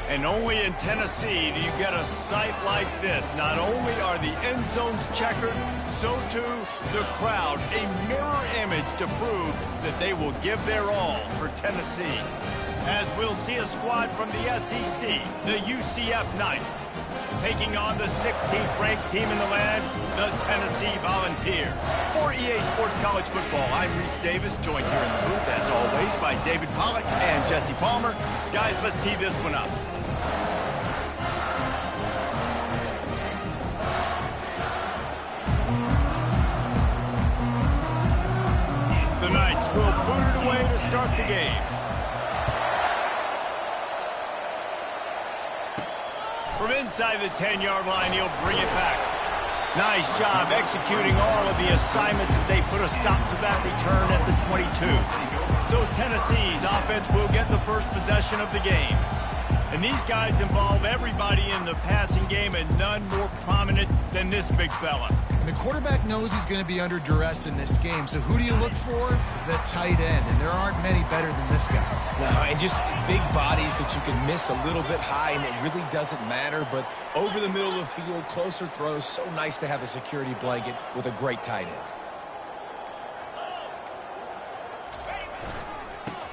And only in Tennessee do you get a sight like this. Not only are the end zones checkered, so too the crowd. A mirror image to prove that they will give their all for Tennessee. As we'll see a squad from the SEC, the UCF Knights, taking on the 16th ranked team in the land, the Tennessee Volunteers. For EA Sports College Football, I'm Reese Davis, joined here in the booth, as always, by David Pollack and Jesse Palmer. Guys, let's tee this one up. The Knights will boot it away to start the game. From inside the 10-yard line, he'll bring it back. Nice job executing all of the assignments as they put a stop to that return at the 22. So Tennessee's offense will get the first possession of the game. And these guys involve everybody in the passing game, and none more prominent than this big fella. And the quarterback knows he's going to be under duress in this game. So who do you look for? The tight end. And there aren't many better than this guy. No, and just big bodies that you can miss a little bit high, and it really doesn't matter. But over the middle of the field, closer throws, so nice to have a security blanket with a great tight end.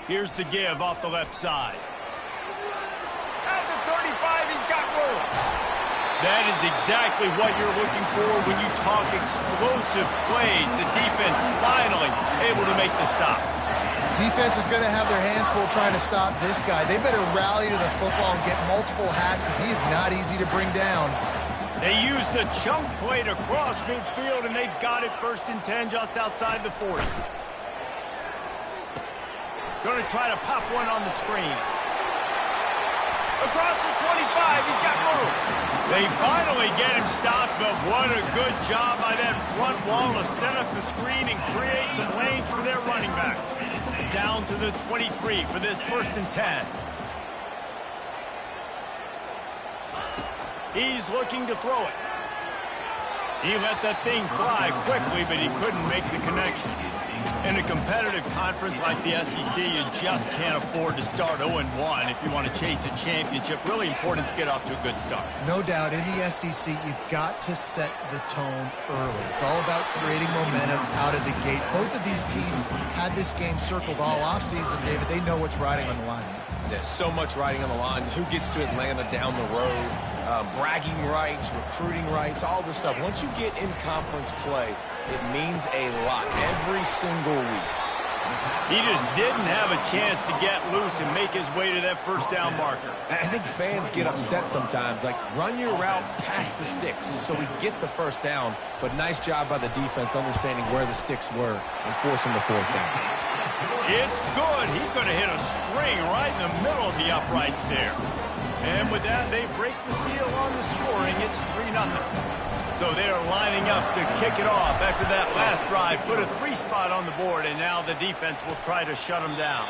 Here's the give off the left side. At the 35, he's got room. That is exactly what you're looking for when you talk explosive plays. The defense finally able to make the stop. Defense is going to have their hands full trying to stop this guy. They better rally to the football and get multiple hats because he is not easy to bring down. They used the chunk play to cross midfield, and they've got it 1st and 10 just outside the 40. Going to try to pop one on the screen. Across the 25, he's got room. They finally get him stopped, but what a good job by that front wall to set up the screen and create some lanes for their running back. Down to the 23 for this 1st and 10. He's looking to throw it. He let that thing fly quickly, but he couldn't make the connection. In a competitive conference like the SEC, you just can't afford to start 0-1 if you want to chase a championship. Really important to get off to a good start. No doubt, in the SEC, you've got to set the tone early. It's all about creating momentum out of the gate. Both of these teams had this game circled all offseason, David. They know what's riding on the line. There's so much riding on the line. Who gets to Atlanta down the road? Bragging rights, recruiting rights, all this stuff. Once you get in conference play, it means a lot every single week. He just didn't have a chance to get loose and make his way to that 1st down marker. I think fans get upset sometimes, like run your route past the sticks so we get the 1st down, but nice job by the defense understanding where the sticks were and forcing the 4th down. It's good. He could have hit a string right in the middle of the uprights there. And with that, they break the seal on the scoring. It's 3-0. So they're lining up to kick it off after that last drive. Put a 3 spot on the board, and now the defense will try to shut them down.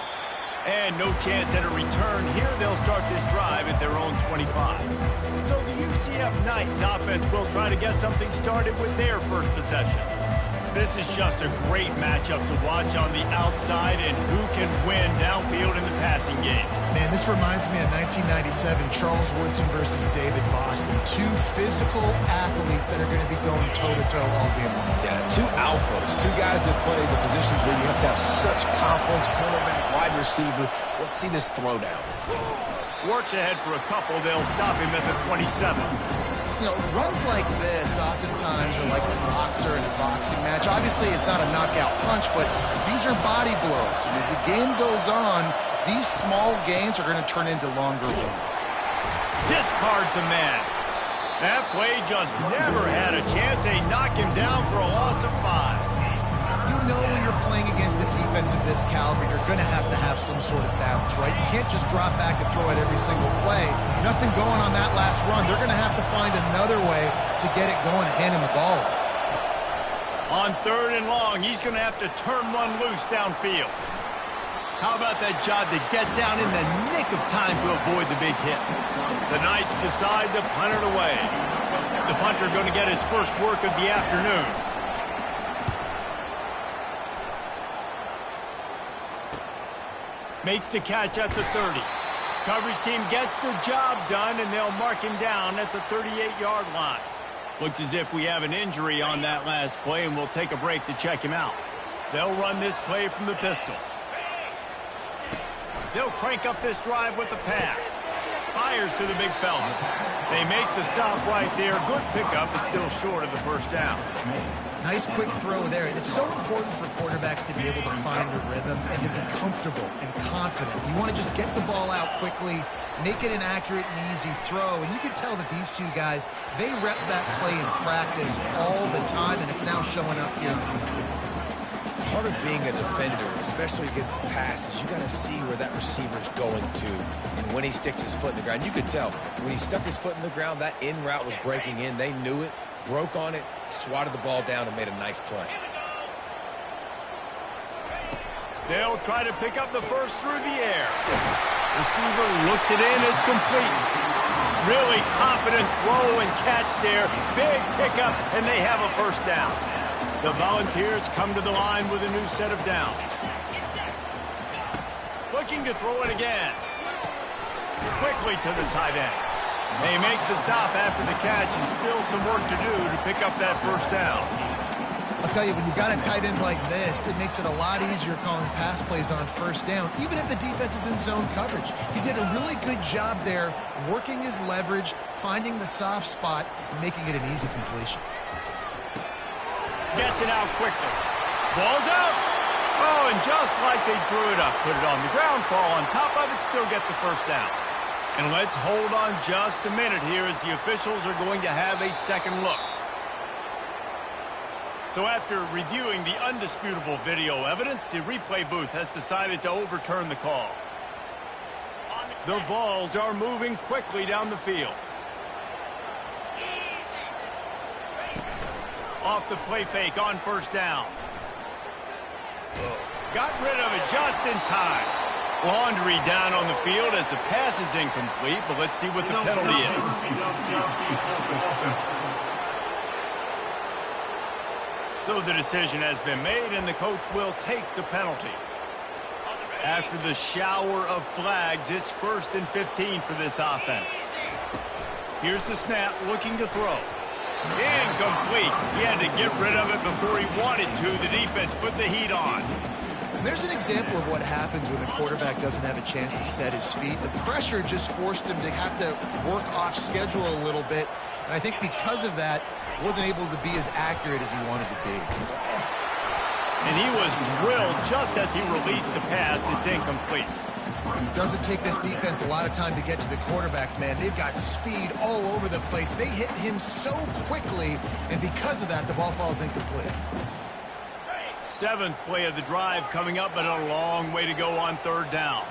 And no chance at a return here. They'll start this drive at their own 25. So the UCF Knights offense will try to get something started with their first possession. This is just a great matchup to watch on the outside, and who can win downfield in the passing game. Man, this reminds me of 1997, Charles Woodson versus David Boston. 2 physical athletes that are going to be going toe-to-toe all game long. Yeah, 2 alphas, 2 guys that play the positions where you have to have such confidence, cornerback, wide receiver. Let's see this throwdown. Works ahead for a couple. They'll stop him at the 27. You know, runs like this oftentimes are like a boxer in a boxing match. Obviously, it's not a knockout punch, but these are body blows. And as the game goes on, these small gains are going to turn into longer ones. Discards a man. That play just never had a chance. They knock him down for a loss of 5. You know when you're playing against a defense of this caliber, you're going to have some sort of balance, right? You can't just drop back and throw it every single play. Nothing going on that last run. They're going to have to find another way to get it going and hand him the ball. On 3rd and long, he's going to have to turn one loose downfield. How about that job to get down in the nick of time to avoid the big hit? The Knights decide to punt it away. The punter going to get his first work of the afternoon. Makes the catch at the 30. Coverage team gets the job done, and they'll mark him down at the 38-yard line. Looks as if we have an injury on that last play, and we'll take a break to check him out. They'll run this play from the pistol. They'll crank up this drive with the pass. Fires to the big fella. They make the stop right there. Good pickup, but still short of the first down. Nice quick throw there. And it's so important for quarterbacks to be able to find a rhythm and to be comfortable and confident. You want to just get the ball out quickly, make it an accurate and easy throw. And you can tell that these two guys, they rep that play in practice all the time, and it's now showing up here. Part of being a defender, especially against the pass, is you got to see where that receiver's going to and when he sticks his foot in the ground. You could tell when he stuck his foot in the ground, that in route was breaking in. They knew it, broke on it, swatted the ball down, and made a nice play. They'll try to pick up the first through the air. Receiver looks it in. It's complete. Really confident throw and catch there. Big pickup, and they have a first down. The Volunteers come to the line with a new set of downs. Looking to throw it again. Quickly to the tight end. They make the stop after the catch, and still some work to do to pick up that first down. I'll tell you, when you've got a tight end like this, it makes it a lot easier calling pass plays on first down, even if the defense is in zone coverage. He did a really good job there, working his leverage, finding the soft spot, and making it an easy completion. Gets it out quickly. Ball's out. Oh, and just like they drew it up, put it on the ground, fall on top of it, still get the first down. And let's hold on just a minute here as the officials are going to have a second look. So after reviewing the undisputable video evidence, the replay booth has decided to overturn the call. The Vols are moving quickly down the field. Off the play fake on first down. Got rid of it just in time. Laundry down on the field as the pass is incomplete, but let's see what the penalty is. So the decision has been made, and the coach will take the penalty. After the shower of flags, it's 1st and 15 for this offense. Here's the snap, looking to throw. Incomplete. He had to get rid of it before he wanted to. The defense put the heat on. There's an example of what happens when the quarterback doesn't have a chance to set his feet. The pressure just forced him to have to work off schedule a little bit. And I think because of that, wasn't able to be as accurate as he wanted to be. And he was drilled just as he released the pass. It's incomplete. It doesn't take this defense a lot of time to get to the quarterback, man. They've got speed all over the place. They hit him so quickly, and because of that, the ball falls incomplete. 7th play of the drive coming up, but a long way to go on 3rd down.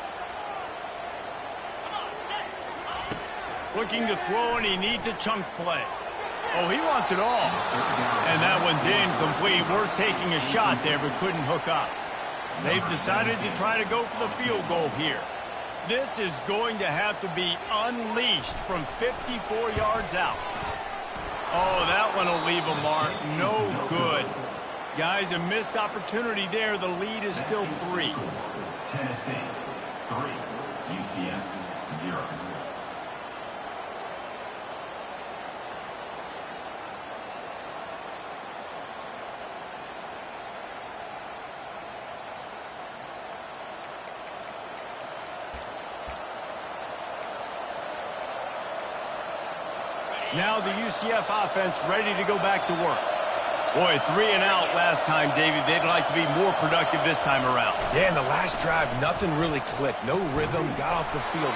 Looking to throw, and he needs a chunk play. Oh, he wants it all. And that one's incomplete. We're taking a shot there, but couldn't hook up. They've decided to try to go for the field goal here. This is going to have to be unleashed from 54 yards out. Oh, that one will leave a mark. No good. Guys, a missed opportunity there. The lead is still 3. Tennessee 3, UCF 0. Now the UCF offense ready to go back to work. Boy, 3 and out last time, David. They'd like to be more productive this time around. Yeah, in the last drive, nothing really clicked. No rhythm, got off the field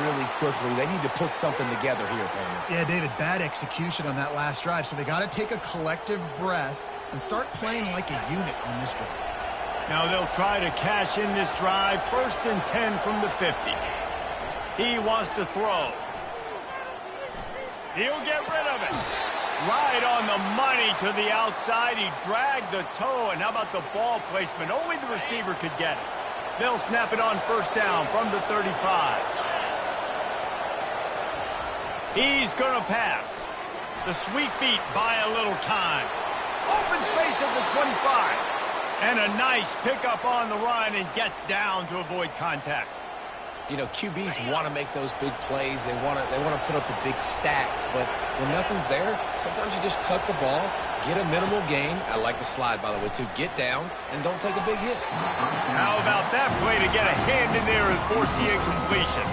really quickly. They need to put something together here, Palmer. Yeah, David, bad execution on that last drive, so they got to take a collective breath and start playing like a unit on this drive. Now they'll try to cash in this drive. 1st and 10 from the 50. He wants to throw. He'll get rid of it. Right on the money to the outside. He drags the toe, and how about the ball placement? Only the receiver could get it. They'll snap it on 1st down from the 35. He's going to pass. The sweet feet buy a little time. Open space at the 25. And a nice pickup on the run, and gets down to avoid contact. You know, QBs want to make those big plays. They want to put up the big stats. But when nothing's there, sometimes you just tuck the ball, get a minimal gain. I like the slide, by the way, too. Get down and don't take a big hit. How about that play to get a hand in there and force the incompletion?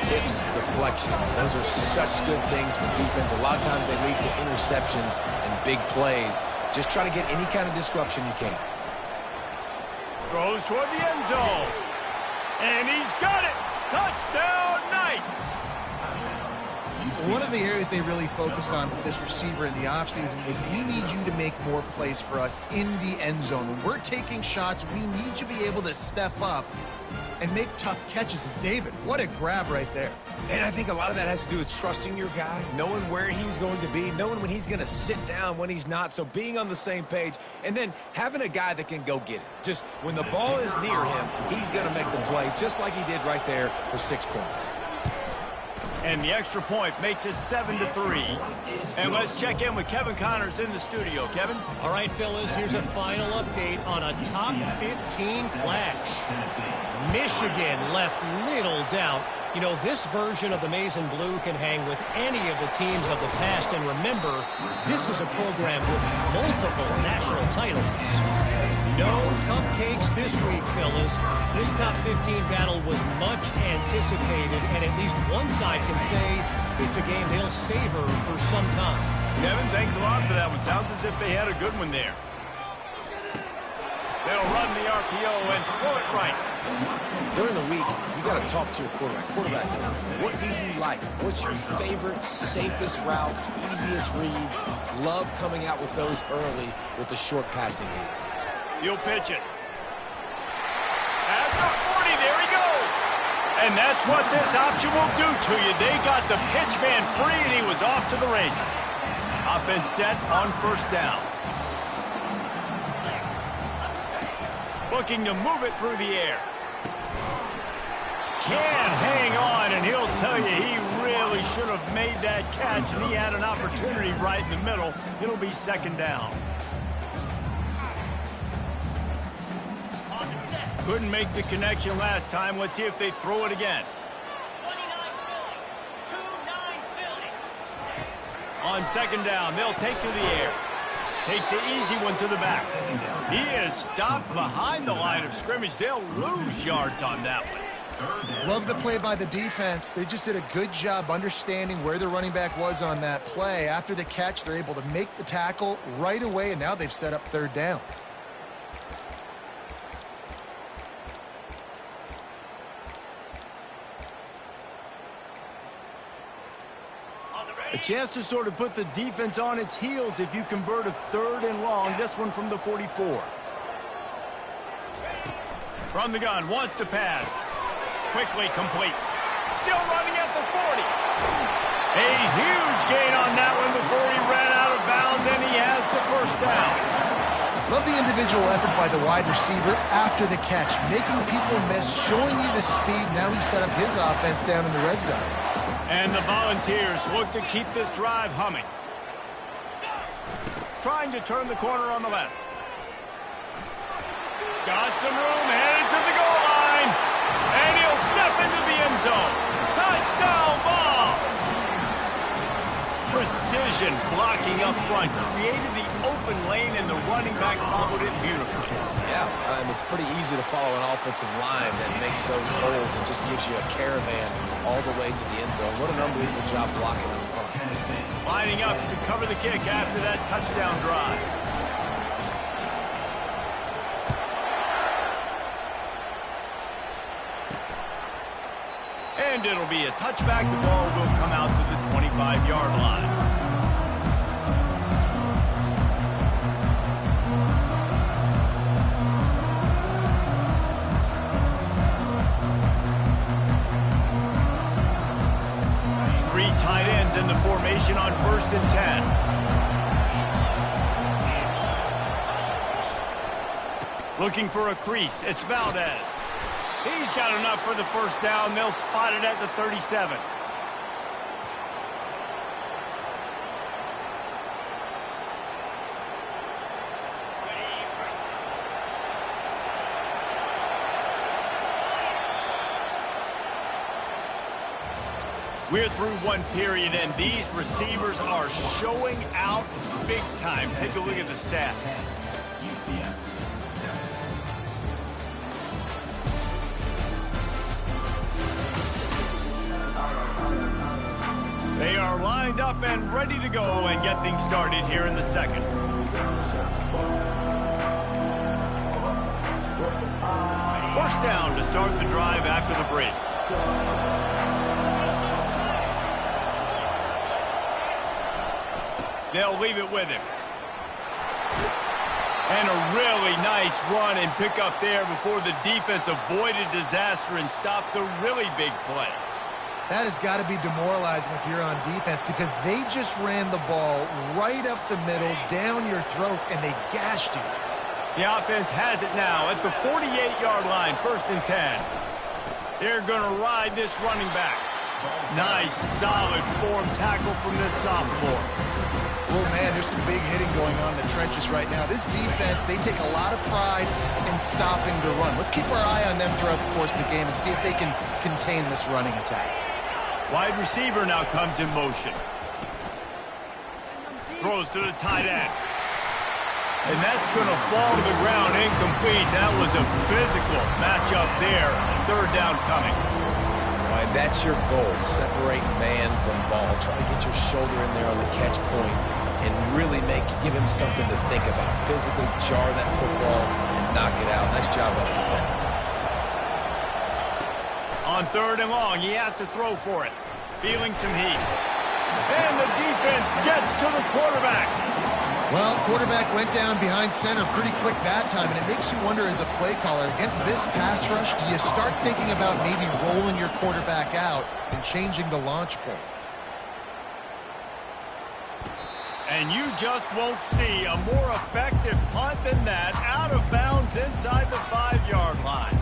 Tips, deflections, those are such good things for defense. A lot of times they lead to interceptions and big plays. Just try to get any kind of disruption you can. Throws toward the end zone. And he's got it. Touchdown, Knights. One of the areas they really focused on with this receiver in the offseason was we need you to make more plays for us in the end zone. When we're taking shots, we need you to be able to step up and make tough catches. And David, what a grab right there. And I think a lot of that has to do with trusting your guy, knowing where he's going to be, knowing when he's going to sit down, when he's not, so being on the same page, and then having a guy that can go get it. Just when the ball is near him, he's going to make the play just like he did right there for 6 points. And the extra point makes it 7-3. And let's check in with Kevin Connors in the studio. Kevin? All right, fellas, here's a final update on a top 15 clash. Michigan left little doubt. You know, this version of the Maize and Blue can hang with any of the teams of the past. And remember, this is a program with multiple national titles. No cupcakes this week, fellas. This top 15 battle was much anticipated, and at least one side can say it's a game they'll savor for some time. Kevin, thanks a lot for that one. Sounds as if they had a good one there. They'll run the RPO and throw it right. During the week, you got to talk to your quarterback. Quarterback, what do you like? What's your favorite, safest routes, easiest reads? Love coming out with those early with the short passing game. He'll pitch it. At the 40, there he goes. And that's what this option will do to you. They got the pitch man free, and he was off to the races. Offense set on first down. Looking to move it through the air. Can hang on, and he'll tell you he really should have made that catch, and he had an opportunity right in the middle. It'll be second down. Couldn't make the connection last time. Let's see if they throw it again. On second down, they'll take to the air. Takes the easy one to the back. He is stopped behind the line of scrimmage. They'll lose yards on that one. Love the play by the defense. They just did a good job understanding where the running back was on that play. After the catch, they're able to make the tackle right away, and now they've set up third down. A chance to sort of put the defense on its heels if you convert a third and long. This one from the 44. From the gun, wants to pass. Quickly complete. Still running at the 40. A huge gain on that one before he ran out of bounds, and he has the first down. Love the individual effort by the wide receiver after the catch, making people miss, showing you the speed. Now he set up his offense down in the red zone. And the Volunteers look to keep this drive humming. Trying to turn the corner on the left. Got some room, headed to the goal line. And he'll step into the end zone. Touchdown ball! Precision blocking up front. Created the open lane, and the running back followed it beautifully. Yeah, it's pretty easy to follow an offensive line that makes those holes and just gives you a caravan all the way to the end zone. What an unbelievable job blocking up front. Lining up to cover the kick after that touchdown drive. And it'll be a touchback. The ball will come out to the 25-yard line. Three tight ends in the formation on 1st and 10. Looking for a crease. It's Valdez. He's got enough for the first down. They'll spot it at the 37. We're through one period, and these receivers are showing out big time. Take a look at the stats. UCF 7. They are lined up and ready to go and get things started here in the second. First down to start the drive after the break. They'll leave it with him. And a really nice run and pick up there before the defense avoided disaster and stopped the really big play. That has got to be demoralizing if you're on defense because they just ran the ball right up the middle, down your throats, and they gashed you. The offense has it now at the 48-yard line, 1st and 10. They're going to ride this running back. Nice, solid form tackle from this sophomore. Oh, man, there's some big hitting going on in the trenches right now. This defense, they take a lot of pride in stopping the run. Let's keep our eye on them throughout the course of the game and see if they can contain this running attack. Wide receiver now comes in motion. Throws to the tight end. And that's going to fall to the ground incomplete. That was a physical matchup there. 3rd down coming. And that's your goal. Separate man from ball. Try to get your shoulder in there on the catch point and really give him something to think about. Physically jar that football and knock it out. Nice job by the defender. On 3rd and long, he has to throw for it. Feeling some heat. And the defense gets to the quarterback. Well, quarterback went down behind center pretty quick that time, and it makes you wonder as a play caller, against this pass rush, do you start thinking about maybe rolling your quarterback out and changing the launch point? And you just won't see a more effective punt than that, out of bounds inside the 5-yard line.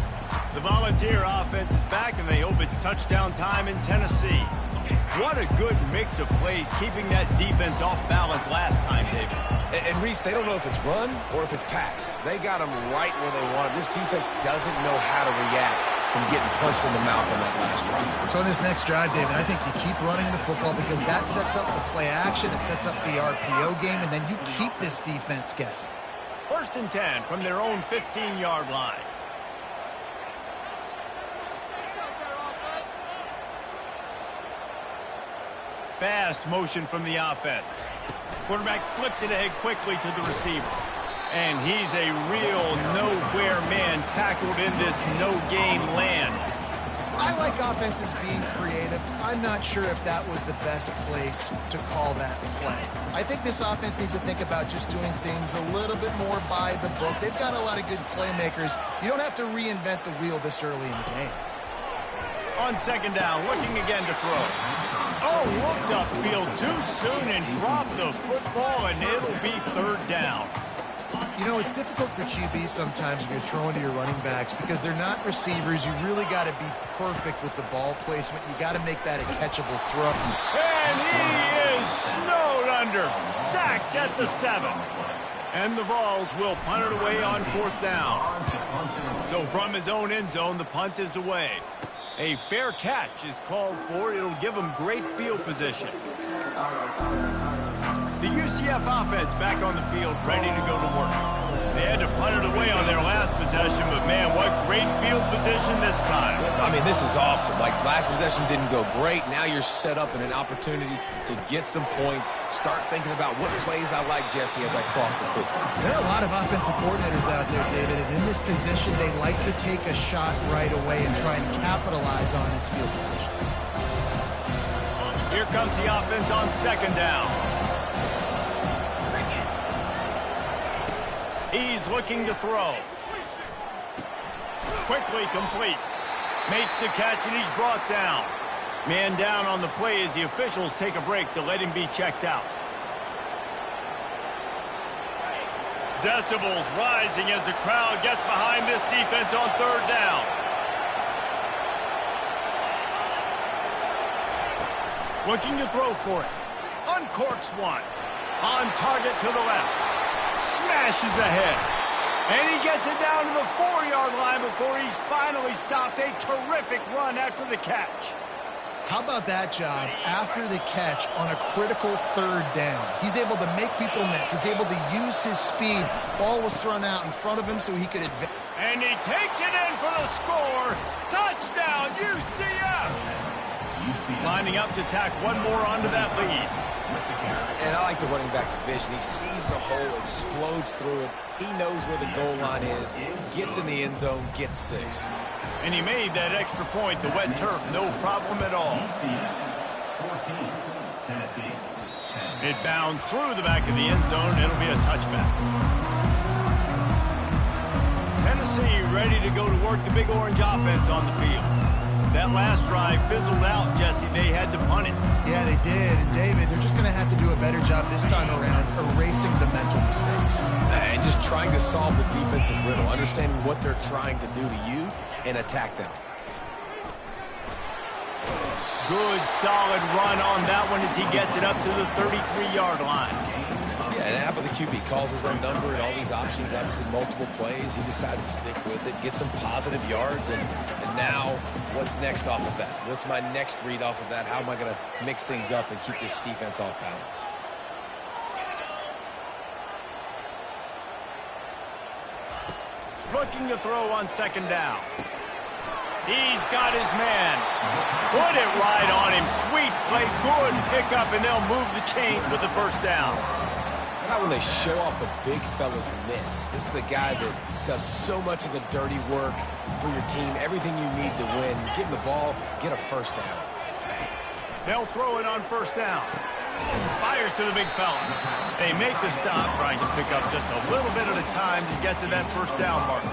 The Volunteer offense is back, and they hope it's touchdown time in Tennessee. What a good mix of plays, keeping that defense off balance last time, David. And Reese, they don't know if it's run or if it's pass. They got them right where they want it. This defense doesn't know how to react from getting punched in the mouth on that last drive. So in this next drive, David, I think you keep running the football because that sets up the play action, it sets up the RPO game, and then you keep this defense guessing. 1st and 10 from their own 15-yard line. Fast motion from the offense. Quarterback flips it ahead quickly to the receiver. And he's a real nowhere man tackled in this no-game land. I like offenses being creative. I'm not sure if that was the best place to call that play. I think this offense needs to think about just doing things a little bit more by the book. They've got a lot of good playmakers. You don't have to reinvent the wheel this early in the game. On 2nd down, looking again to throw. Oh, looked upfield too soon and dropped the football, and it'll be 3rd down. You know, it's difficult for QBs sometimes when you're throwing to your running backs because they're not receivers. You really got to be perfect with the ball placement. You got to make that a catchable throw. And he is snowed under, sacked at the 7. And the Vols will punt it away on 4th down. So from his own end zone, the punt is away. A fair catch is called for. It'll give him great field position. The UCF offense back on the field, ready to go to work. They had to punt it away on their last possession, but man, what great field position this time. I mean, this is awesome. Like, last possession didn't go great. Now you're set up in an opportunity to get some points. Start thinking about what plays I like, Jesse, as I cross the 50. There are a lot of offensive coordinators out there, David, and in this position, they like to take a shot right away and try and capitalize on his field position. Here comes the offense on 2nd down. He's looking to throw. Quickly complete. Makes the catch, and he's brought down. Man down on the play as the officials take a break to let him be checked out. Decibels rising as the crowd gets behind this defense on 3rd down. Looking to throw for it. Uncorks one. On target to the left. Smashes ahead. And he gets it down to the 4-yard line before he's finally stopped. A terrific run after the catch. How about that job after the catch on a critical third down? He's able to make people miss. He's able to use his speed. Ball was thrown out in front of him so he could advance. And he takes it in for the score. Touchdown, UCF! Lining up to tack one more onto that lead. And I like the running back's vision. He sees the hole, explodes through it. He knows where the goal line is, gets in the end zone, gets 6. And he made that extra point, the wet turf, no problem at all. 14, Tennessee 10. It bounds through the back of the end zone, and it'll be a touchback. Tennessee ready to go to work the Big Orange offense on the field. That last drive fizzled out, Jesse. They had to punt it. Yeah, they did. And, David, they're just going to have to do a better job this time around erasing the mental mistakes. And just trying to solve the defensive riddle, understanding what they're trying to do to you and attack them. Good, solid run on that one as he gets it up to the 33-yard line. Yeah, and how about the QB? Calls his own number and all these options, obviously multiple plays. He decides to stick with it, get some positive yards, and now what's next off of that? What's my next read off of that? How am I going to mix things up and keep this defense off balance? Looking to throw on second down. He's got his man. Put it right on him. Sweet play. Good pickup, and they'll move the chains with the first down. How when they show off the big fella's mitts. This is a guy that does so much of the dirty work for your team. Everything you need to win. You give him the ball, get a first down. They'll throw it on first down. Fires to the big fella. They make the stop, trying to pick up just a little bit at a time to get to that first down marker.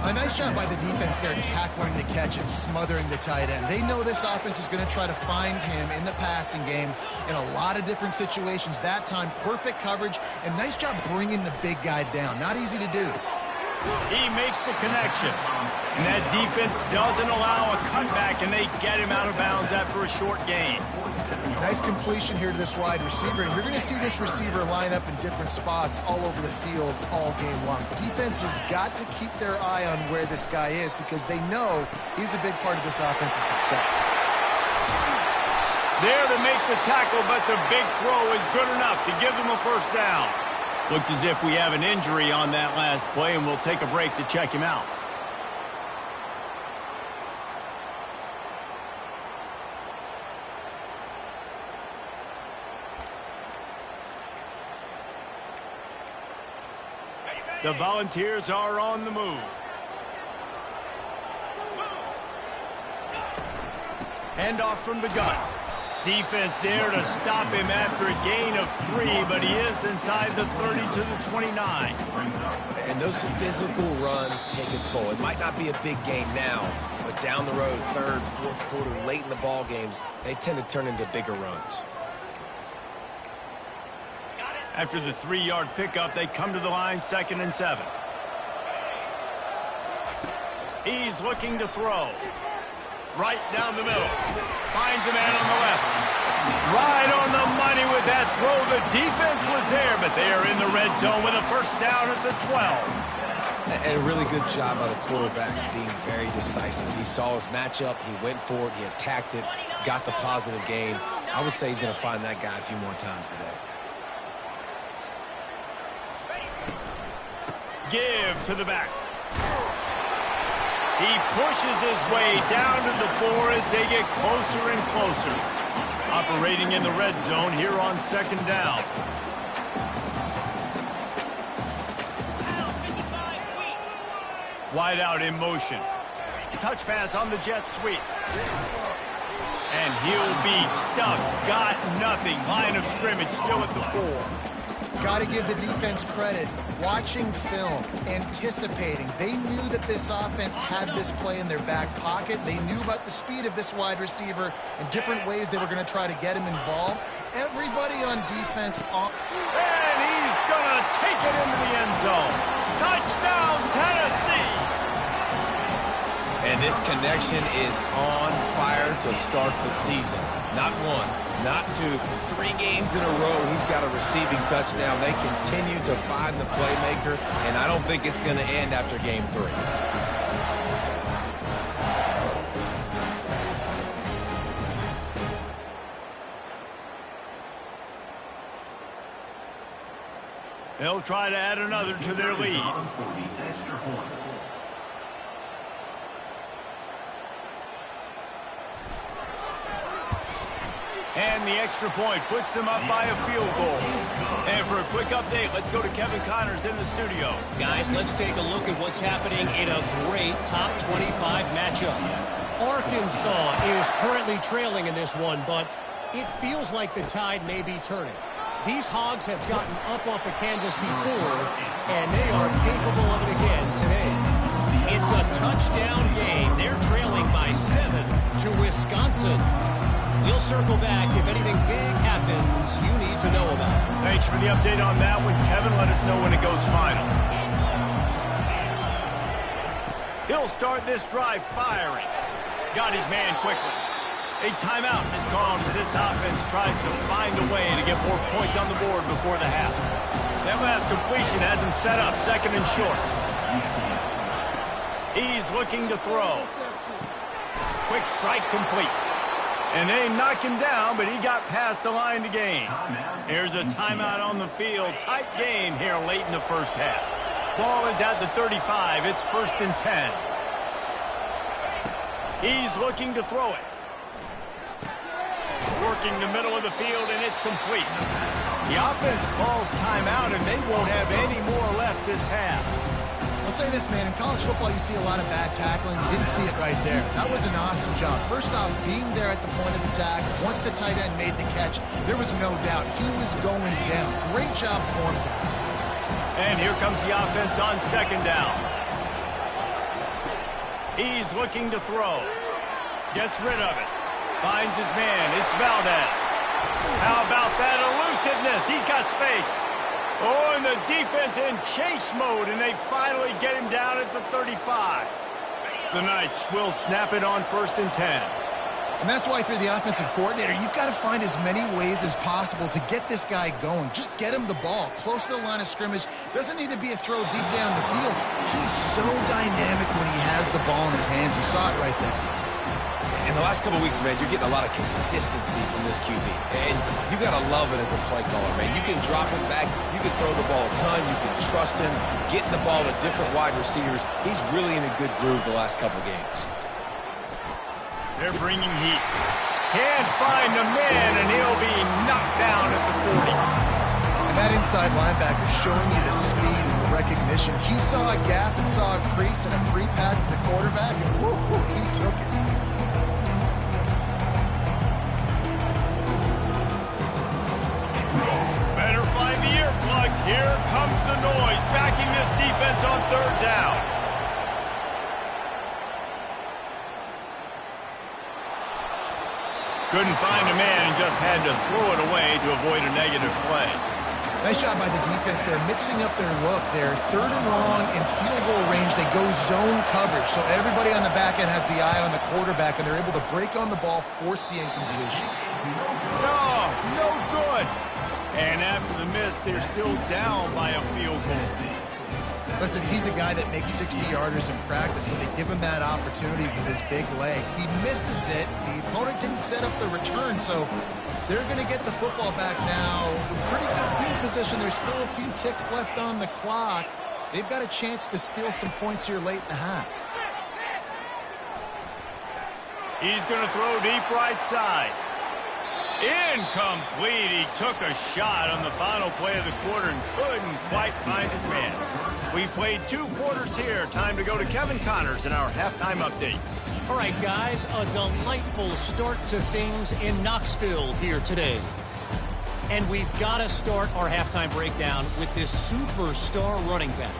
A nice job by the defense there tackling the catch and smothering the tight end. They know this offense is going to try to find him in the passing game in a lot of different situations. That time, perfect coverage, and nice job bringing the big guy down. Not easy to do. He makes the connection. And that defense doesn't allow a cutback, and they get him out of bounds after a short gain. Nice completion here to this wide receiver, and you're going to see this receiver line up in different spots all over the field all game long. Defense has got to keep their eye on where this guy is because they know he's a big part of this offense's success. There to make the tackle, but the big throw is good enough to give them a first down. Looks as if we have an injury on that last play, and we'll take a break to check him out. The Volunteers are on the move. Handoff from the gun. Defense there to stop him after a gain of 3, but he is inside the 30 to the 29. And those physical runs take a toll. It might not be a big game now, but down the road, third, fourth quarter, late in the ball games, they tend to turn into bigger runs. After the 3-yard pickup, they come to the line, 2nd and 7. He's looking to throw. Right down the middle. Finds a man on the left. Right on the money with that throw. The defense was there, but they are in the red zone with a first down at the 12. And a really good job by the quarterback being very decisive. He saw his matchup. He went for it. He attacked it. Got the positive gain. I would say he's going to find that guy a few more times today. Give to the back. He pushes his way down to the 4 as they get closer and closer. Operating in the red zone here on 2nd down. Wide out in motion. Touch pass on the jet sweep. And he'll be stuck. Got nothing. Line of scrimmage still at the 4. Got to give the defense credit. Watching film, anticipating. They knew that this offense had this play in their back pocket. They knew about the speed of this wide receiver and different ways they were going to try to get him involved. Everybody on defense. And he's going to take it into the end zone. Touchdown, Tennessee! And this connection is on fire to start the season. Not 1, not 2, 3 games in a row. He's got a receiving touchdown. They continue to find the playmaker, and I don't think it's going to end after game 3. They'll try to add another to their lead. And the extra point puts them up by a field goal. And for a quick update, let's go to Kevin Connors in the studio. Guys, let's take a look at what's happening in a great top 25 matchup. Arkansas is currently trailing in this one, but it feels like the tide may be turning. These Hogs have gotten up off the canvas before, and they are capable of it again today. It's a touchdown game. They're trailing by 7 to Wisconsin. We'll circle back if anything big happens you need to know about. Thanks for the update on that one, Kevin. Let us know when it goes final. He'll start this drive firing. Got his man quickly. A timeout is called as this offense tries to find a way to get more points on the board before the half. That last completion has him set up 2nd and short. He's looking to throw. Quick strike complete. And they knock him down, but he got past the line to gain. Here's a timeout on the field. Tight game here late in the first half. Ball is at the 35. It's 1st and 10. He's looking to throw it. Working the middle of the field, and it's complete. The offense calls timeout, and they won't have any more left this half. I'll say this, man. In college football, you see a lot of bad tackling. You didn't see it right there. That was an awesome job. First off, being there at the point of attack. Once the tight end made the catch, there was no doubt he was going down. Great job for him to. And here comes the offense on 2nd down. He's looking to throw. Gets rid of it. Finds his man. It's Valdez. How about that elusiveness? He's got space. Oh, and the defense in chase mode, and they finally get him down at the 35. The Knights will snap it on 1st and 10. And that's why if you're the offensive coordinator, you've got to find as many ways as possible to get this guy going. Just get him the ball close to the line of scrimmage. Doesn't need to be a throw deep down the field. He's so dynamic when he has the ball in his hands. You saw it right there. In the last couple of weeks, man, you're getting a lot of consistency from this QB. And you got to love it as a play caller, man. You can drop him back. You can throw the ball a ton. You can trust him, getting the ball to different wide receivers. He's really in a good groove the last couple of games. They're bringing heat. Can't find a man, and he'll be knocked down at the 40. And that inside linebacker showing you the speed and the recognition. He saw a gap and saw a crease and a free path to the quarterback, and woo-hoo, he took it. Better find the earplugs. Here comes the noise, backing this defense on 3rd down. Couldn't find a man and just had to throw it away to avoid a negative play. Nice job by the defense. They're mixing up their look. They're 3rd and long in field goal range. They go zone coverage, so everybody on the back end has the eye on the quarterback, and they're able to break on the ball, force the incompletion. No good. And after the miss, they're still down by a field goal. Listen, he's a guy that makes 60-yarders in practice, so they give him that opportunity with his big leg. He misses it. The opponent didn't set up the return, so they're going to get the football back now. Pretty good field position. There's still a few ticks left on the clock. They've got a chance to steal some points here late in the half. He's going to throw deep right side. Incomplete. He took a shot on the final play of the quarter and couldn't quite find his man. We played 2 quarters here. Time to go to Kevin Connors in our halftime update. All right, guys, a delightful start to things in Knoxville here today. And we've got to start our halftime breakdown with this superstar running back.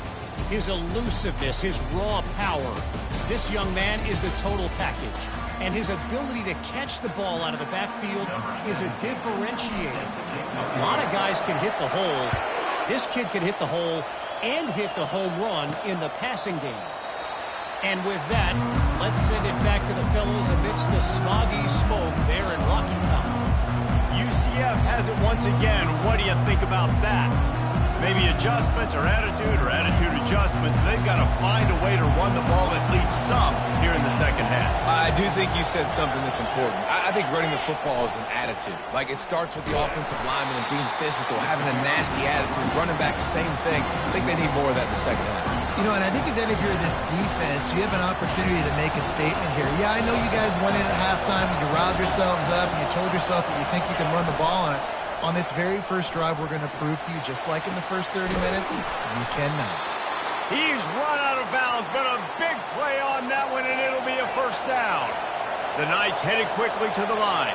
His elusiveness, his raw power. This young man is the total package. And his ability to catch the ball out of the backfield is a differentiator. A lot of guys can hit the hole. This kid can hit the hole and hit the home run in the passing game. And with that, let's send it back to the fellas amidst the smoggy smoke there in Rocky Top. UCF has it once again. What do you think about that? Maybe adjustments or attitude adjustments. They've got to find a way to run the ball at least some here in the second half. I do think you said something that's important. I think running the football is an attitude. Like, it starts with the offensive lineman and being physical, having a nasty attitude. Running back, same thing. I think they need more of that in the second half. You know, and I think then if you're this defense, you have an opportunity to make a statement here. Yeah, I know you guys went in at halftime and you riled yourselves up and you told yourself that you think you can run the ball on us. On this very first drive, we're going to prove to you, just like in the first 30 minutes, you cannot. He's run out of bounds, but a big play on that one, and it'll be a first down. The Knights headed quickly to the line.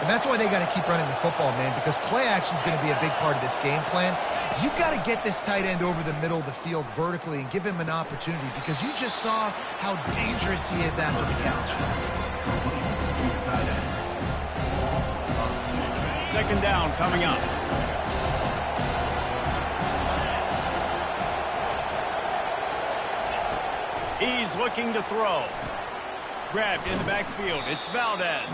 And that's why they got to keep running the football, man, because play action is going to be a big part of this game plan. You've got to get this tight end over the middle of the field vertically and give him an opportunity, because you just saw how dangerous he is after the catch. Second down coming up. He's looking to throw. Grabbed in the backfield. It's Valdez.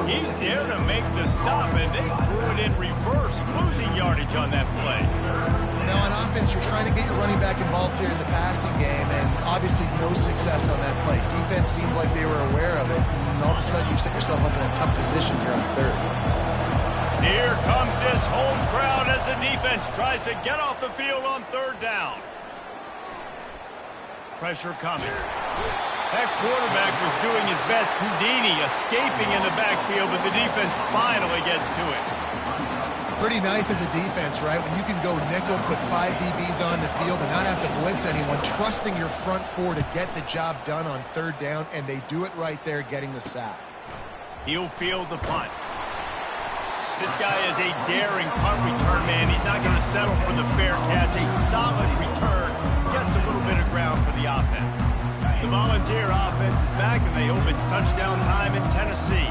He's there to make the stop, and they threw it in reverse, losing yardage on that play. Now, on offense, you're trying to get your running back involved here in the passing game, and obviously no success on that play. Defense seemed like they were aware of it, and all of a sudden you set yourself up in a tough position here on third. Here comes this home crowd as the defense tries to get off the field on third down. Pressure coming. That quarterback was doing his best Houdini, escaping in the backfield, but the defense finally gets to it. Pretty nice as a defense, right? When you can go nickel, put 5 DBs on the field and not have to blitz anyone, trusting your front four to get the job done on third down, and they do it right there, getting the sack. He'll field the punt. This guy is a daring punt return man. He's not going to settle for the fair catch. A solid return gets a little bit of ground for the offense. The Volunteer offense is back, and they hope it's touchdown time in Tennessee.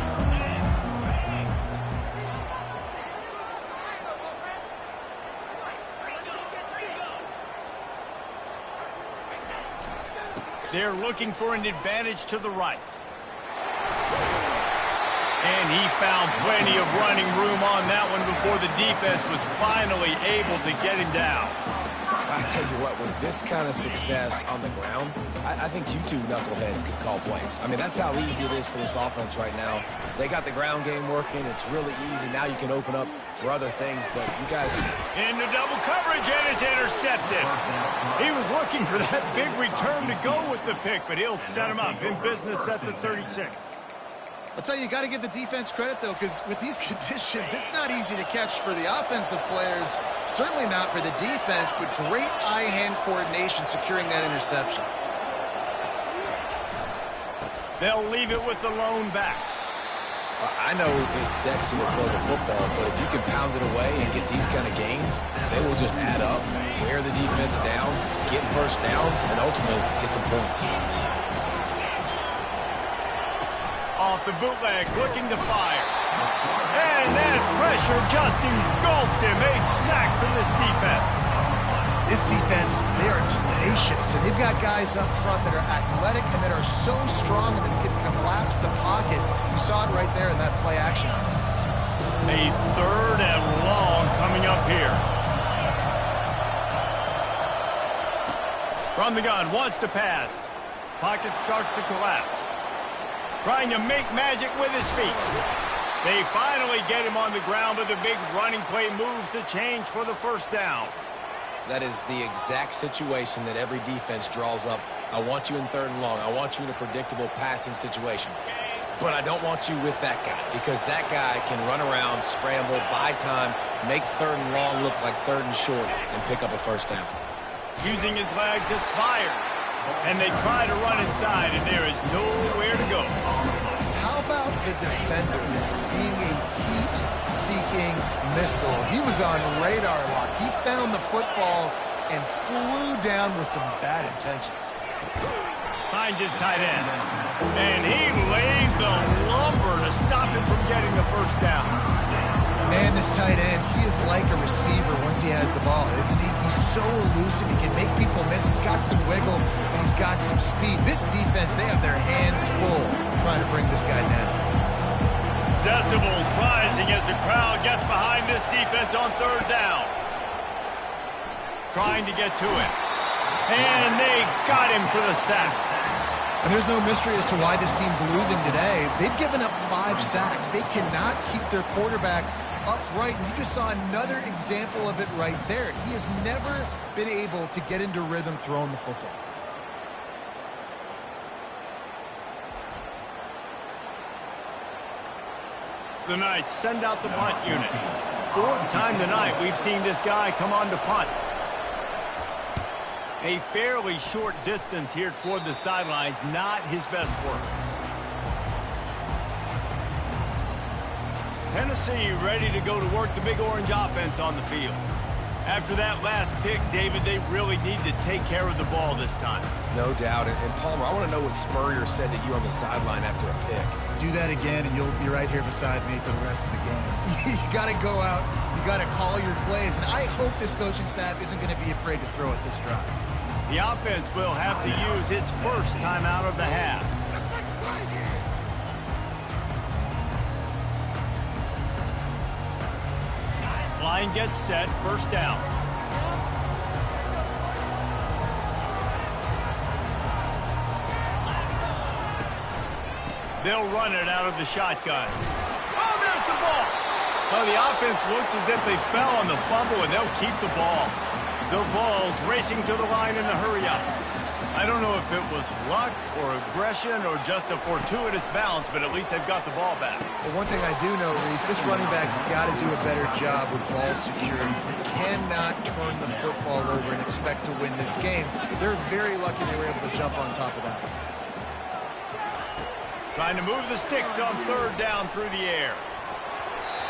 They're looking for an advantage to the right. And he found plenty of running room on that one before the defense was finally able to get him down. I tell you what, with this kind of success on the ground, I think you two knuckleheads can call plays. I mean, that's how easy it is for this offense right now. They got the ground game working. It's really easy. Now you can open up for other things, but you guys... Into double coverage, and it's intercepted. He was looking for that big return to go with the pick, but he'll set him up in business at the 36. I'll tell you, you got to give the defense credit, though, because with these conditions, it's not easy to catch for the offensive players, certainly not for the defense, but great eye-hand coordination securing that interception. They'll leave it with the lone back. I know it's sexy to throw the football, but if you can pound it away and get these kind of gains, they will just add up, wear the defense down, get first downs, and ultimately get some points. Off the bootleg, looking to fire. And that pressure just engulfed him. A sack for this defense. This defense, they are tenacious, and they've got guys up front that are athletic and that are so strong that can collapse the pocket. You saw it right there in that play action. A third and long coming up here. From the gun, wants to pass. Pocket starts to collapse. Trying to make magic with his feet. They finally get him on the ground, but the big running play moves to change for the first down. That is the exact situation that every defense draws up. I want you in third and long. I want you in a predictable passing situation. But I don't want you with that guy, because that guy can run around, scramble, buy time, make third and long look like third and short, and pick up a first down. Using his legs, it's fired. And they try to run inside, and there is nowhere to go. How about the defender being a heat-seeking missile? He was on radar lock. He found the football and flew down with some bad intentions. Finds his tight end. And he laid the lumber to stop him from getting the first down. Man, this tight end, he is like a receiver once he has the ball, isn't he? He's so elusive. He can make people miss. He's got some wiggle, and he's got some speed. This defense, they have their hands full trying to bring this guy down. Decibels rising as the crowd gets behind this defense on third down. trying to get to it. And they got him for the sack. And there's no mystery as to why this team's losing today. They've given up 5 sacks. They cannot keep their quarterback upright. And you just saw another example of it right there. He has never been able to get into rhythm throwing the football. The Knights send out the punt unit. 4th time tonight we've seen this guy come on to punt. A fairly short distance here toward the sidelines, not his best work. Tennessee ready to go to work the Big Orange offense on the field. After that last pick, David, they really need to take care of the ball this time. No doubt. And Palmer, I want to know what Spurrier said to you on the sideline after a pick. Do that again, and you'll be right here beside me for the rest of the game. You got to go out. You got to call your plays. And I hope this coaching staff isn't going to be afraid to throw it this drive. The offense will have to use its first timeout of the half. Line gets set, 1st down. They'll run it out of the shotgun. Oh, there's the ball. Well, the offense looks as if they fell on the fumble, and they'll keep the ball. The Vols racing to the line in the hurry-up. I don't know if it was luck or aggression or just a fortuitous bounce, but at least they've got the ball back. Well, one thing I do know, Reese, this running back's got to do a better job with ball security. You cannot turn the football over and expect to win this game. They're very lucky they were able to jump on top of that. Trying to move the sticks on 3rd down through the air.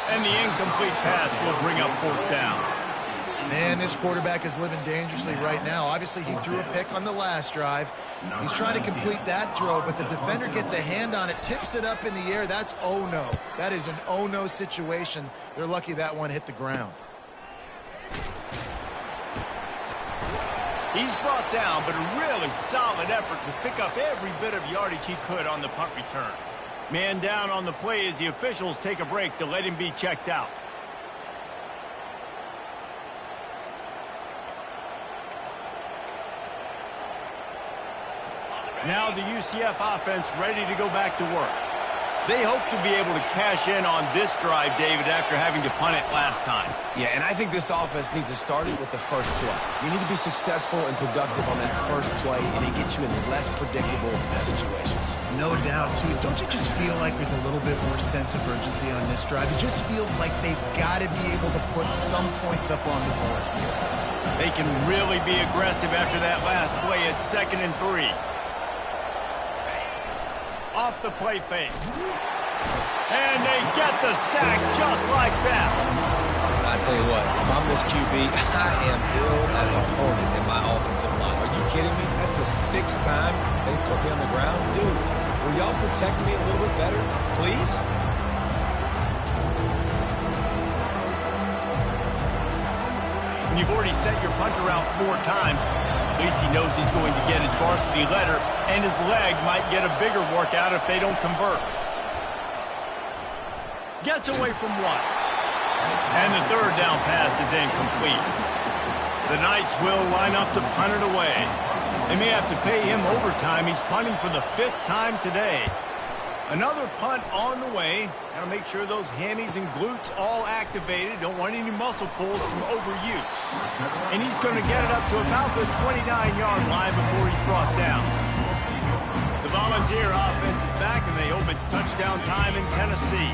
And the incomplete pass will bring up 4th down. Man, this quarterback is living dangerously right now. Obviously, he threw a pick on the last drive. He's trying to complete that throw, but the defender gets a hand on it, tips it up in the air. That's oh-no. That is an oh-no situation. They're lucky that one hit the ground. He's brought down, but a really solid effort to pick up every bit of yardage he could on the punt return. Man down on the play as the officials take a break to let him be checked out. Now the UCF offense ready to go back to work. They hope to be able to cash in on this drive, David, after having to punt it last time. Yeah, and I think this offense needs to start it with the first play. You need to be successful and productive on that first play, and it gets you in less predictable situations. No doubt, too. Don't you just feel like there's a little bit more sense of urgency on this drive? It just feels like they've got to be able to put some points up on the board here. They can really be aggressive after that last play at 2nd and 3. Off the play fake. And they get the sack just like that. I tell you what, if I'm this QB, I am ill as a hornet in my offensive line. Are you kidding me? That's the 6th time they put me on the ground. Dudes, will y'all protect me a little bit better, please? When you've already set your punter out 4 times, at least he knows he's going to get his varsity letter, and his leg might get a bigger workout if they don't convert. Gets away from 1. And the 3rd down pass is incomplete. The Knights will line up to punt it away. They may have to pay him overtime. He's punting for the 5th time today. Another punt on the way. Got to make sure those hammies and glutes all activated. Don't want any muscle pulls from overuse. And he's going to get it up to about the 29-yard line before he's brought down. The Volunteer offense is back, and they hope it's touchdown time in Tennessee.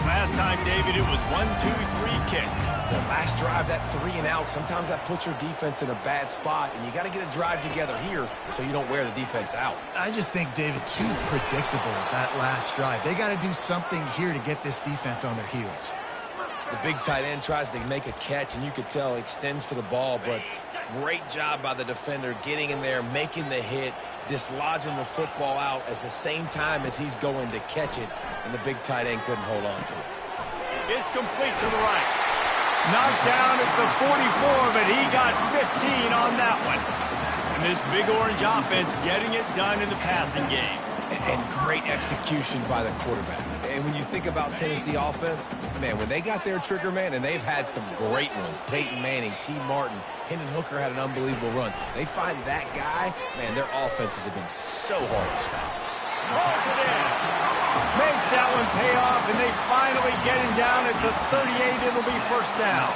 Last time, David, it was 1-2-3 kick. The last drive, that 3 and out, sometimes that puts your defense in a bad spot, and you got to get a drive together here so you don't wear the defense out. I just think, David, too predictable that last drive. They got to do something here to get this defense on their heels. The big tight end tries to make a catch, and you could tell he extends for the ball, but great job by the defender getting in there, making the hit, dislodging the football out at the same time as he's going to catch it, and the big tight end couldn't hold on to it. It's complete to the right. Knocked down at the 44, but he got 15 on that one. And this Big Orange offense getting it done in the passing game. And great execution by the quarterback. And when you think about Tennessee offense, man, when they got their trigger man, and they've had some great ones, Peyton Manning, T. Martin, Hendon Hooker had an unbelievable run. They find that guy, man, their offenses have been so hard to stop. Rolls it in. Makes that one pay off, and they finally get him down at the 38. It'll be first down.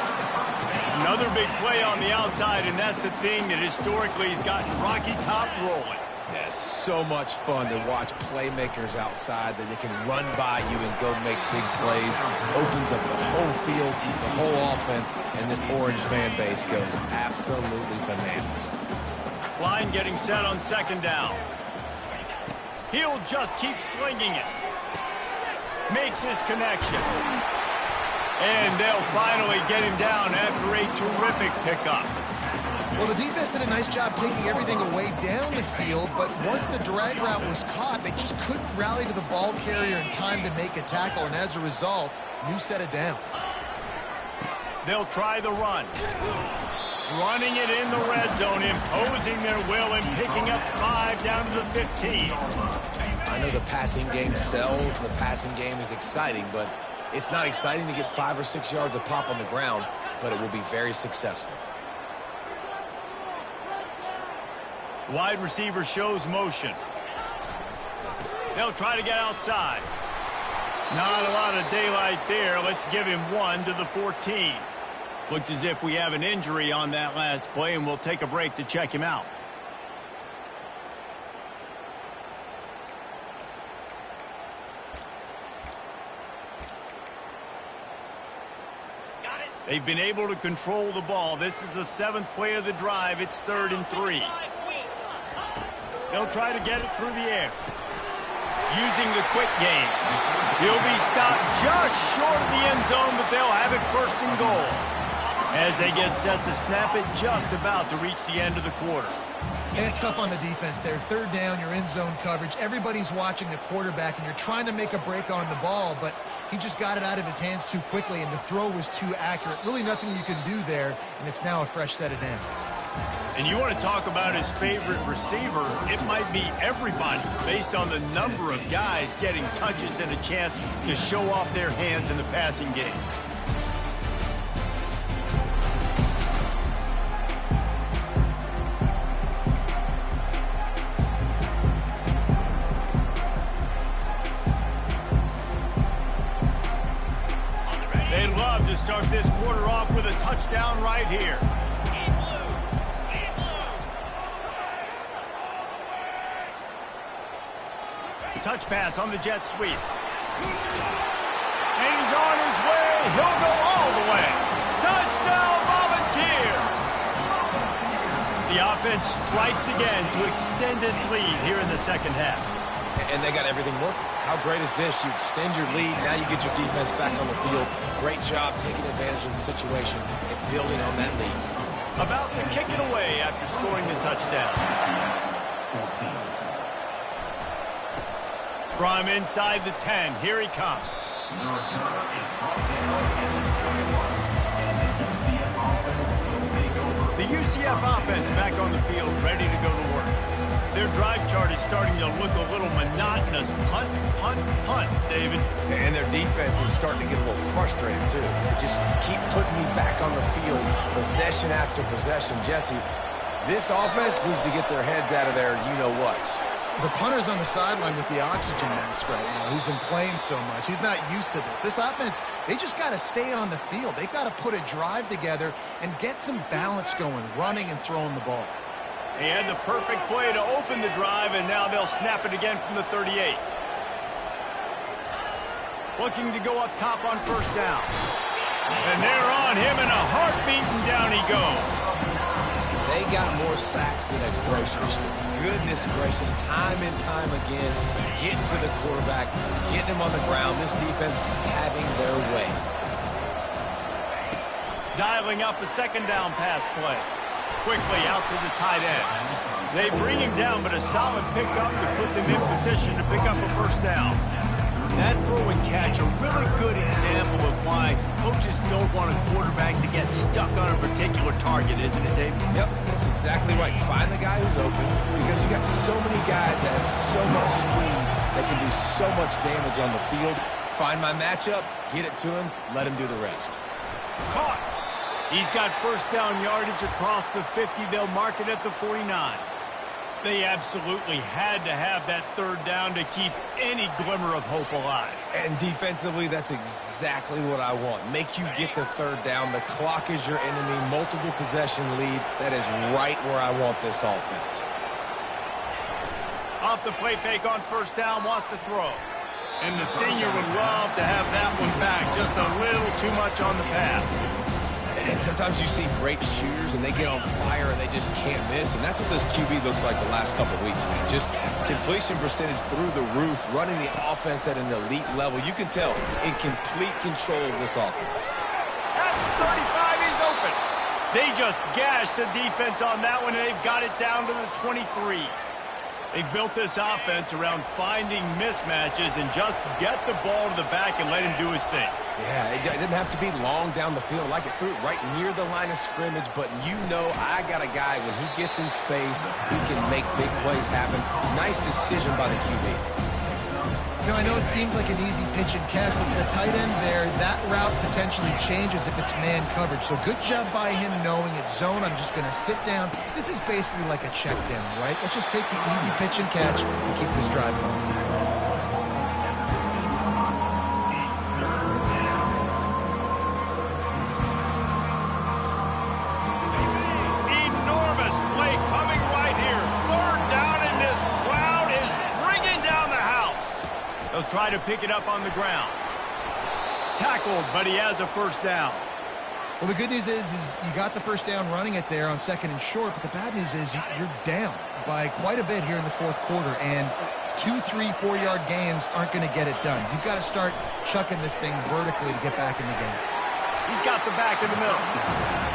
Another big play on the outside, and that's the thing that historically has gotten Rocky Top rolling. Yeah, so much fun to watch playmakers outside that they can run by you and go make big plays. Opens up the whole field, the whole offense, and this Orange fan base goes absolutely bananas. Line getting set on second down. He'll just keep slinging it. Makes his connection. And they'll finally get him down after a terrific pickup. Well, the defense did a nice job taking everything away down the field, but once the drag route was caught, they just couldn't rally to the ball carrier in time to make a tackle, and as a result, new set of downs. They'll try the run. Running it in the red zone, imposing their will and picking up 5 down to the 15. I know the passing game sells, and the passing game is exciting, but it's not exciting to get 5 or 6 yards of pop on the ground, but it will be very successful. Wide receiver shows motion. They'll try to get outside. Not a lot of daylight there. Let's give him 1 to the 14. Looks as if we have an injury on that last play, and we'll take a break to check him out. They've been able to control the ball. This is the 7th play of the drive. It's 3rd and 3. They'll try to get it through the air. Using the quick game. He'll be stopped just short of the end zone, but they'll have it 1st and goal. As they get set to snap it, just about to reach the end of the quarter. And it's tough on the defense there. 3rd down, you're in zone coverage. Everybody's watching the quarterback, and you're trying to make a break on the ball, but he just got it out of his hands too quickly, and the throw was too accurate. Really nothing you can do there, and it's now a fresh set of downs. And you want to talk about his favorite receiver, it might be everybody based on the number of guys getting touches and a chance to show off their hands in the passing game. They'd love to start this quarter off with a touchdown right here. Touch pass on the jet sweep. And he's on his way. He'll go all the way. Touchdown, Volunteers! The offense strikes again to extend its lead here in the second half. And they got everything working. How great is this? You extend your lead. Now you get your defense back on the field. Great job taking advantage of the situation and building on that lead. About to kick it away after scoring the touchdown. From inside the 10, here he comes. The UCF offense back on the field, ready to go to work. Their drive chart is starting to look a little monotonous. Punt, punt, punt, David. And their defense is starting to get a little frustrated, too. They just keep putting me back on the field, possession after possession. Jesse, this offense needs to get their heads out of their you-know-whats. The punter's on the sideline with the oxygen mask right now. He's been playing so much. He's not used to this. This offense, they just got to stay on the field. They've got to put a drive together and get some balance going, running and throwing the ball. He had the perfect play to open the drive, and now they'll snap it again from the 38. Looking to go up top on 1st down. And they're on him, and a heartbeat, and down he goes. They got more sacks than a grocery store. Goodness gracious, time and time again, getting to the quarterback, getting him on the ground. This defense having their way. Dialing up a 2nd down pass play. Quickly out to the tight end. They bring him down, but a solid pickup to put them in position to pick up a 1st down. That throw and catch, a really good example of why coaches don't want a quarterback to get stuck on a particular target, isn't it, Dave? Yep, that's exactly right. Find the guy who's open, because you got so many guys that have so much speed that can do so much damage on the field. Find my matchup, get it to him, let him do the rest. Caught. He's got first down yardage across the 50. They'll mark it at the 49. They absolutely had to have that third down to keep any glimmer of hope alive. And defensively, that's exactly what I want. Make you get the third down. The clock is your enemy. Multiple possession lead. That is right where I want this offense. Off the play fake on first down, wants to throw. And the senior would love to have that one back. Just a little too much on the pass. And sometimes you see great shooters, and they get on fire, and they just can't miss. And that's what this QB looks like the last couple of weeks, man. Just completion percentage through the roof, running the offense at an elite level. You can tell in complete control of this offense. That's 35. He's open. They just gashed the defense on that one, and they've got it down to the 23. They've built this offense around finding mismatches and just get the ball to the back and let him do his thing. Yeah, it didn't have to be long down the field. Like it threw it right near the line of scrimmage, but you know I got a guy, when he gets in space, he can make big plays happen. Nice decision by the QB. You know, I know it seems like an easy pitch and catch, but for the tight end there, that route potentially changes if it's man coverage. So good job by him knowing it's zone. I'm just going to sit down. This is basically like a check down, right? Let's just take the easy pitch and catch and keep this drive going. They'll try to pick it up on the ground. Tackled, but he has a first down. Well, the good news is you got the first down running it there on second and short, but the bad news is you're down by quite a bit here in the fourth quarter, and 2, 3, 4-yard gains aren't going to get it done. You've got to start chucking this thing vertically to get back in the game. He's got the back in the middle.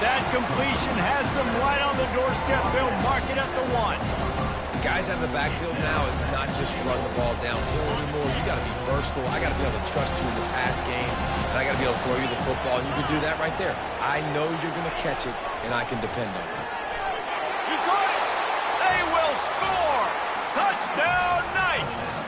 That completion has them right on the doorstep. They'll mark it at the 1. Guys out of the backfield now, it's not just run the ball downhill anymore. You got to be versatile. I got to be able to trust you in the pass game, and I got to be able to throw you the football, and you can do that right there. I know you're going to catch it, and I can depend on it. He caught it! They will score! Touchdown, Knights!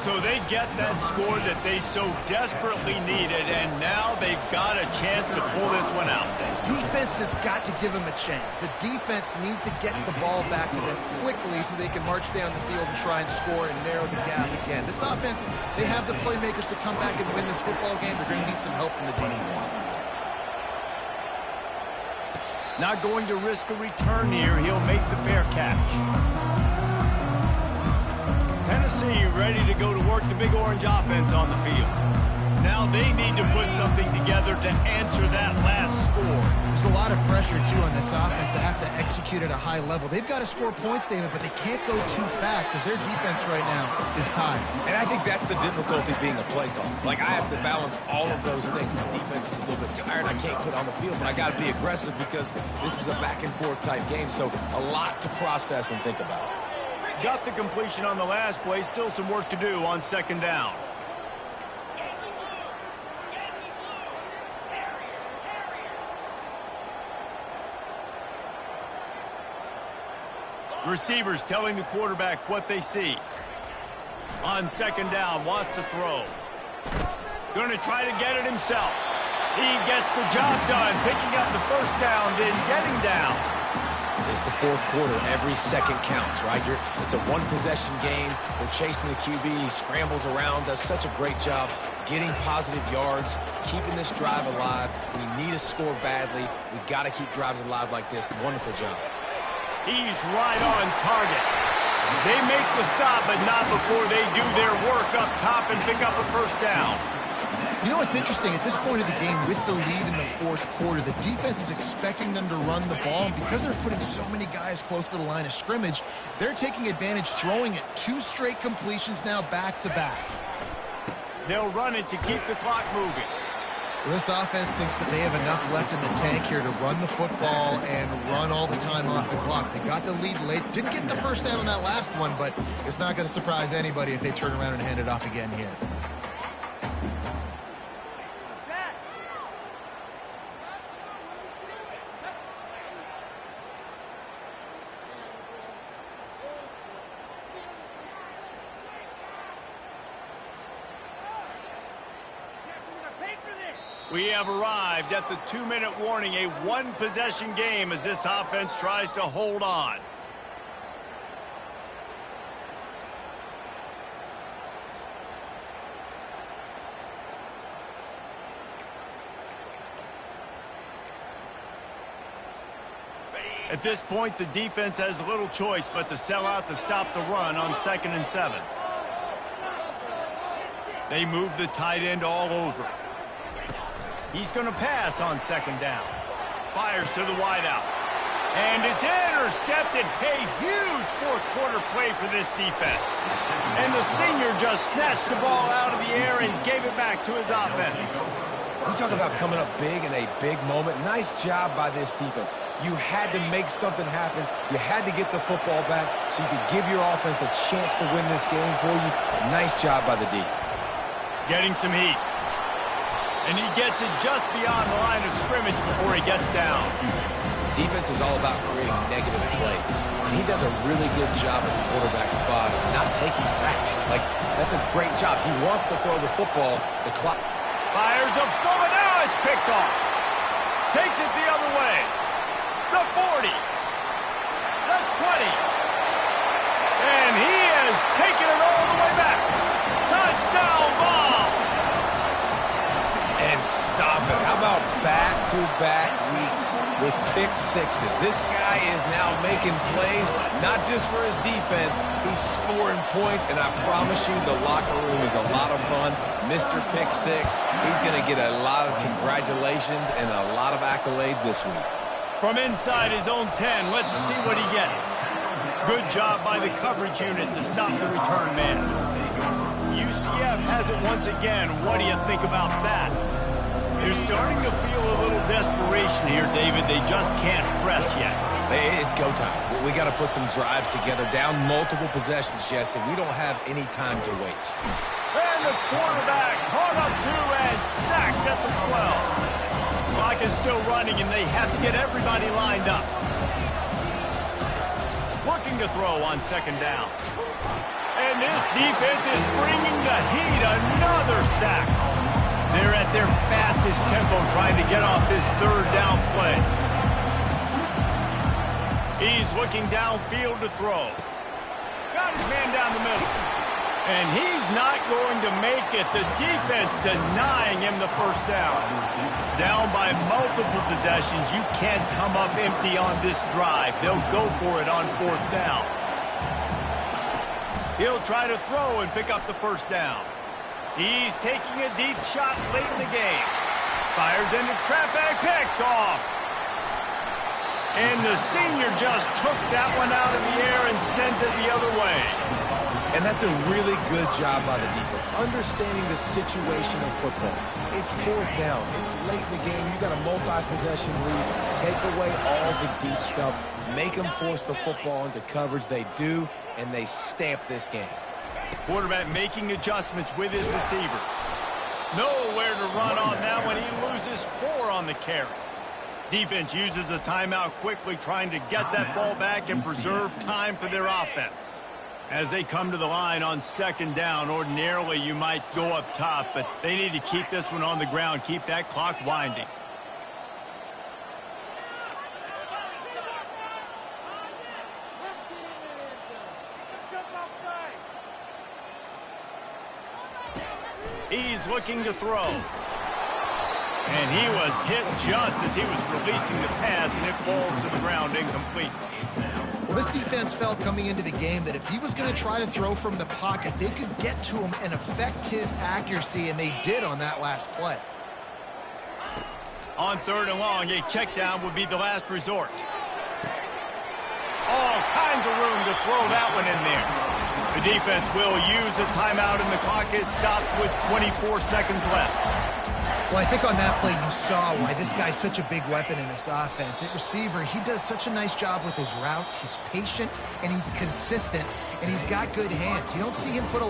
So they get that score that they so desperately needed, and now they've got a chance to pull this one out. Defense has got to give them a chance. The defense needs to get the ball back to them quickly so they can march down the field and try and score and narrow the gap again. This offense, they have the playmakers to come back and win this football game. They're going to need some help from the defense. Not going to risk a return here. He'll make the fair catch. Tennessee ready to go to work the Big Orange offense on the field. Now they need to put something together to answer that last score. There's a lot of pressure, too, on this offense to have to execute at a high level. They've got to score points, David, but they can't go too fast because their defense right now is tired. And I think that's the difficulty being a play call. Like, I have to balance all of those things. My defense is a little bit tired. I can't put on the field, but I got to be aggressive because this is a back-and-forth type game, so a lot to process and think about. Got the completion on the last play. Still some work to do on second down. Receivers telling the quarterback what they see. On second down, wants to throw. Going to try to get it himself. He gets the job done, picking up the first down, then getting down. It's the fourth quarter. Every second counts, right? It's a one-possession game. We're chasing the QB. He scrambles around, does such a great job getting positive yards, keeping this drive alive. We need to score badly. We've got to keep drives alive like this. Wonderful job. He's right on target. They make the stop, but not before they do their work up top and pick up a first down. You know what's interesting? At this point of the game, with the lead in the fourth quarter, the defense is expecting them to run the ball, and because they're putting so many guys close to the line of scrimmage, they're taking advantage, throwing it. 2 straight completions now back-to-back. They'll run it to keep the clock moving. Well, this offense thinks that they have enough left in the tank here to run the football and run all the time off the clock. They got the lead late. Didn't get the first down on that last one, but it's not going to surprise anybody if they turn around and hand it off again here. We have arrived at the 2-minute warning, a one-possession game as this offense tries to hold on. At this point, the defense has little choice but to sell out to stop the run on 2nd and 7. They move the tight end all over. He's going to pass on 2nd down. Fires to the wideout. And it's intercepted. A huge fourth-quarter play for this defense. And the senior just snatched the ball out of the air and gave it back to his offense. You talk about coming up big in a big moment. Nice job by this defense. You had to make something happen. You had to get the football back so you could give your offense a chance to win this game for you. Nice job by the D. Getting some heat. And he gets it just beyond the line of scrimmage before he gets down. Defense is all about creating negative plays. And he does a really good job at the quarterback spot, not taking sacks. Like, that's a great job. He wants to throw the football. The clock. Fires a bullet. Now it's picked off. Takes it the other way. The 40. The 20. And he has taken it all the way back. Touchdown ball. And stop it. How about back-to-back weeks with pick sixes? This guy is now making plays, not just for his defense. He's scoring points, and I promise you the locker room is a lot of fun. Mr. Pick Six, he's going to get a lot of congratulations and a lot of accolades this week. From inside his own 10, let's see what he gets. Good job by the coverage unit to stop the return man. UCF has it once again. What do you think about that? They're starting to feel a little desperation here, David. They just can't press yet. Hey, it's go time. We got to put some drives together, down multiple possessions, Jesse. We don't have any time to waste. And the quarterback caught up to and sacked at the 12. Clock is still running, and they have to get everybody lined up. Looking to throw on 2nd down. And this defense is bringing the heat. Another sack. They're at their fastest tempo trying to get off this 3rd down play. He's looking downfield to throw. Got his man down the middle. And he's not going to make it. The defense denying him the 1st down. Down by multiple possessions. You can't come up empty on this drive. They'll go for it on 4th down. He'll try to throw and pick up the 1st down. He's taking a deep shot late in the game. Fires into traffic, picked off. And the senior just took that one out of the air and sends it the other way. And that's a really good job by the defense, understanding the situation of football. It's 4th down. It's late in the game. You got a multi-possession lead. Take away all the deep stuff. Make them force the football into coverage. They do, and they stamp this game. Quarterback making adjustments with his receivers. Nowhere to run on that one. He loses 4 on the carry. Defense uses a timeout quickly, trying to get that ball back and preserve time for their offense. As they come to the line on 2nd down, ordinarily you might go up top, but they need to keep this one on the ground, keep that clock winding. He's looking to throw. And he was hit just as he was releasing the pass, and it falls to the ground incomplete. Well, this defense felt coming into the game that if he was going to try to throw from the pocket, they could get to him and affect his accuracy, and they did on that last play. On 3rd and long, a check down would be the last resort. All kinds of room to throw that one in there. The defense will use a timeout, and the clock is stopped with 24 seconds left. Well, I think on that play you saw why this guy's such a big weapon in this offense. At receiver, he does such a nice job with his routes. He's patient, and he's consistent, and he's got good hands. You don't see him put a